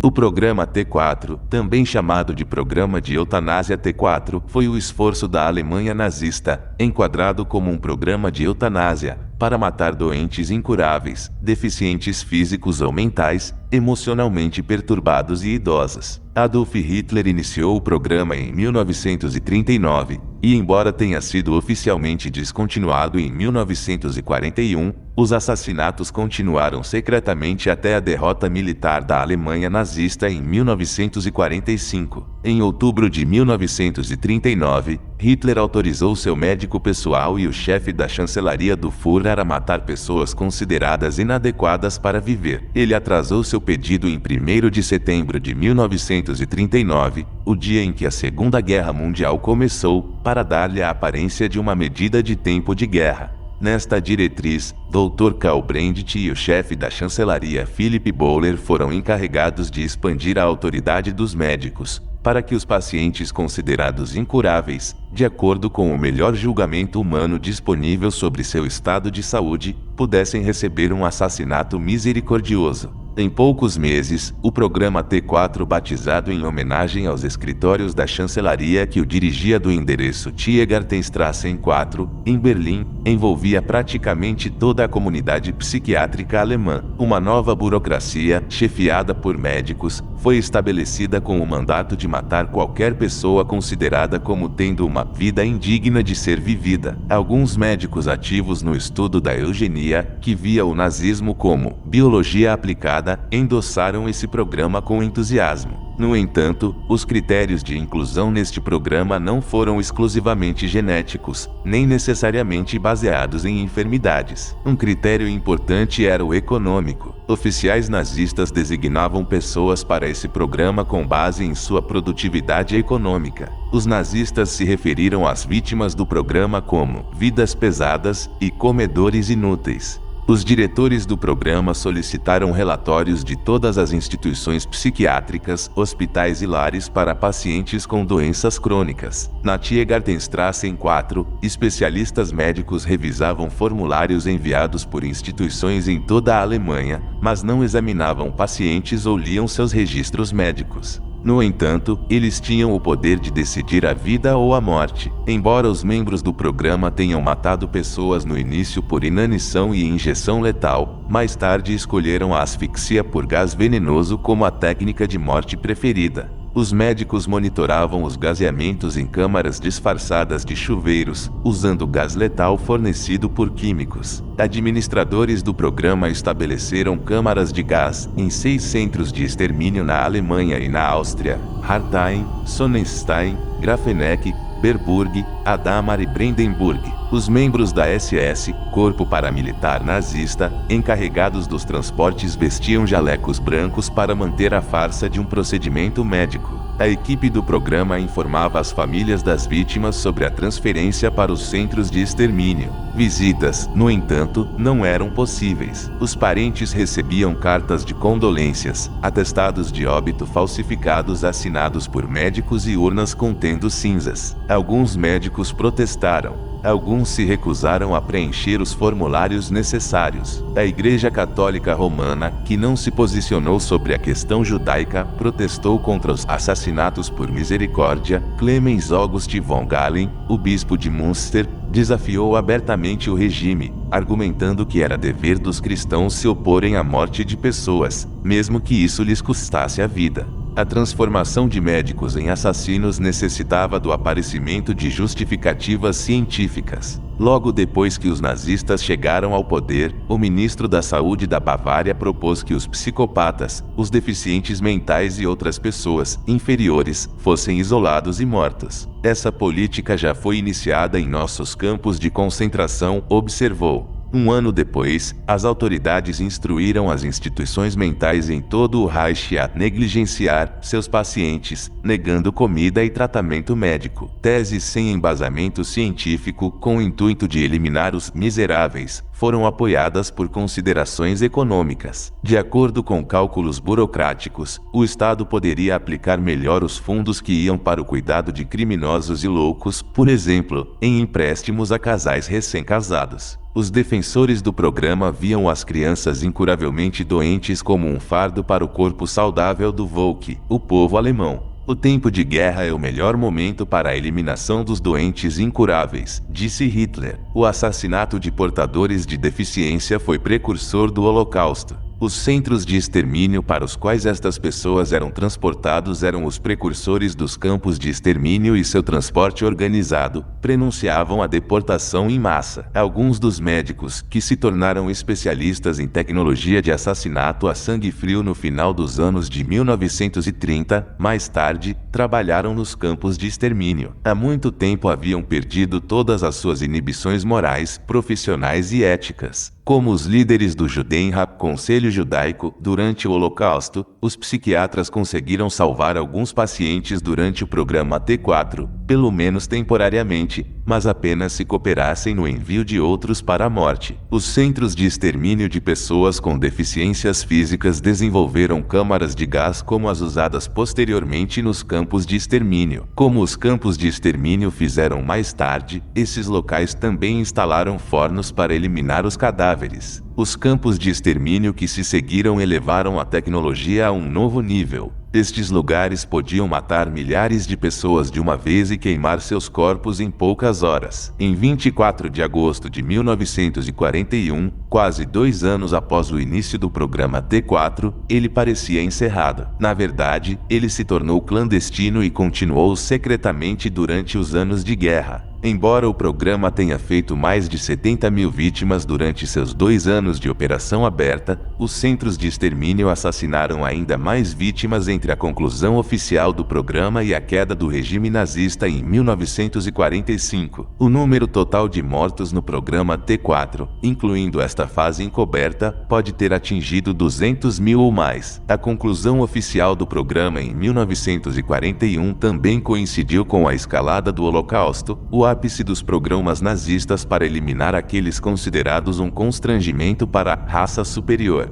O Programa T4, também chamado de Programa de Eutanásia T4, foi o esforço da Alemanha nazista, enquadrado como um programa de eutanásia, para matar doentes incuráveis, deficientes físicos ou mentais, emocionalmente perturbados e idosos. Adolf Hitler iniciou o programa em 1939, e embora tenha sido oficialmente descontinuado em 1941, os assassinatos continuaram secretamente até a derrota militar da Alemanha nazista em 1945. Em outubro de 1939, Hitler autorizou seu médico pessoal e o chefe da chancelaria do Führer a matar pessoas consideradas inadequadas para viver. Ele atrasou seu pedido em 1º de setembro de 1939, o dia em que a Segunda Guerra Mundial começou, para dar-lhe a aparência de uma medida de tempo de guerra. Nesta diretriz, Dr. Karl Brandt e o chefe da chancelaria Philipp Böhler foram encarregados de expandir a autoridade dos médicos, para que os pacientes considerados incuráveis, de acordo com o melhor julgamento humano disponível sobre seu estado de saúde, pudessem receber um assassinato misericordioso. Em poucos meses, o programa T4, batizado em homenagem aos escritórios da chancelaria que o dirigia do endereço Tiergartenstrasse 4, em Berlim, envolvia praticamente toda a comunidade psiquiátrica alemã. Uma nova burocracia, chefiada por médicos, foi estabelecida com o mandato de matar qualquer pessoa considerada como tendo uma vida indigna de ser vivida. Alguns médicos ativos no estudo da eugenia, que via o nazismo como biologia aplicada, endossaram esse programa com entusiasmo. No entanto, os critérios de inclusão neste programa não foram exclusivamente genéticos, nem necessariamente baseados em enfermidades. Um critério importante era o econômico. Oficiais nazistas designavam pessoas para esse programa com base em sua produtividade econômica. Os nazistas se referiram às vítimas do programa como vidas pesadas e comedores inúteis. Os diretores do programa solicitaram relatórios de todas as instituições psiquiátricas, hospitais e lares para pacientes com doenças crônicas. Na Tiergartenstrasse 4, especialistas médicos revisavam formulários enviados por instituições em toda a Alemanha, mas não examinavam pacientes ou liam seus registros médicos. No entanto, eles tinham o poder de decidir a vida ou a morte. Embora os membros do programa tenham matado pessoas no início por inanição e injeção letal, mais tarde escolheram a asfixia por gás venenoso como a técnica de morte preferida. Os médicos monitoravam os gaseamentos em câmaras disfarçadas de chuveiros, usando gás letal fornecido por químicos. Administradores do programa estabeleceram câmaras de gás em 6 centros de extermínio na Alemanha e na Áustria: Hartheim, Sonnenstein, Grafenegg, Berburg, Adamar e Brandenburg. Os membros da SS, corpo paramilitar nazista, encarregados dos transportes vestiam jalecos brancos para manter a farsa de um procedimento médico. A equipe do programa informava as famílias das vítimas sobre a transferência para os centros de extermínio. Visitas, no entanto, não eram possíveis. Os parentes recebiam cartas de condolências, atestados de óbito falsificados assinados por médicos e urnas contendo cinzas. Alguns médicos protestaram. Alguns se recusaram a preencher os formulários necessários. A Igreja Católica Romana, que não se posicionou sobre a questão judaica, protestou contra os assassinatos por misericórdia. Clemens August von Galen, o bispo de Münster, desafiou abertamente o regime, argumentando que era dever dos cristãos se oporem à morte de pessoas, mesmo que isso lhes custasse a vida. A transformação de médicos em assassinos necessitava do aparecimento de justificativas científicas. Logo depois que os nazistas chegaram ao poder, o ministro da Saúde da Bavária propôs que os psicopatas, os deficientes mentais e outras pessoas inferiores fossem isolados e mortos. Essa política já foi iniciada em nossos campos de concentração, observou. Um ano depois, as autoridades instruíram as instituições mentais em todo o Reich a negligenciar seus pacientes, negando comida e tratamento médico. Teses sem embasamento científico com o intuito de eliminar os miseráveis foram apoiadas por considerações econômicas. De acordo com cálculos burocráticos, o Estado poderia aplicar melhor os fundos que iam para o cuidado de criminosos e loucos, por exemplo, em empréstimos a casais recém-casados. Os defensores do programa viam as crianças incuravelmente doentes como um fardo para o corpo saudável do Volk, o povo alemão. O tempo de guerra é o melhor momento para a eliminação dos doentes incuráveis, disse Hitler. O assassinato de portadores de deficiência foi precursor do Holocausto. Os centros de extermínio para os quais estas pessoas eram transportados eram os precursores dos campos de extermínio e seu transporte organizado prenunciavam a deportação em massa. Alguns dos médicos, que se tornaram especialistas em tecnologia de assassinato a sangue frio no final dos anos de 1930, mais tarde, trabalharam nos campos de extermínio. Há muito tempo haviam perdido todas as suas inibições morais, profissionais e éticas. Como os líderes do Judenrat, Conselho Judaico, durante o Holocausto, os psiquiatras conseguiram salvar alguns pacientes durante o programa T4, pelo menos temporariamente, mas apenas se cooperassem no envio de outros para a morte. Os centros de extermínio de pessoas com deficiências físicas desenvolveram câmaras de gás como as usadas posteriormente nos campos de extermínio. Como os campos de extermínio fizeram mais tarde, esses locais também instalaram fornos para eliminar os cadáveres. Os campos de extermínio que se seguiram elevaram a tecnologia a um novo nível. Estes lugares podiam matar milhares de pessoas de uma vez e queimar seus corpos em poucas horas. Em 24 de agosto de 1941, quase 2 anos após o início do programa T4, ele parecia encerrado. Na verdade, ele se tornou clandestino e continuou secretamente durante os anos de guerra. Embora o programa tenha feito mais de 70 mil vítimas durante seus 2 anos de operação aberta, os centros de extermínio assassinaram ainda mais vítimas entre a conclusão oficial do programa e a queda do regime nazista em 1945. O número total de mortos no programa T4, incluindo esta fase encoberta, pode ter atingido 200 mil ou mais. A conclusão oficial do programa em 1941 também coincidiu com a escalada do Holocausto, o ápice dos programas nazistas para eliminar aqueles considerados um constrangimento para a raça superior.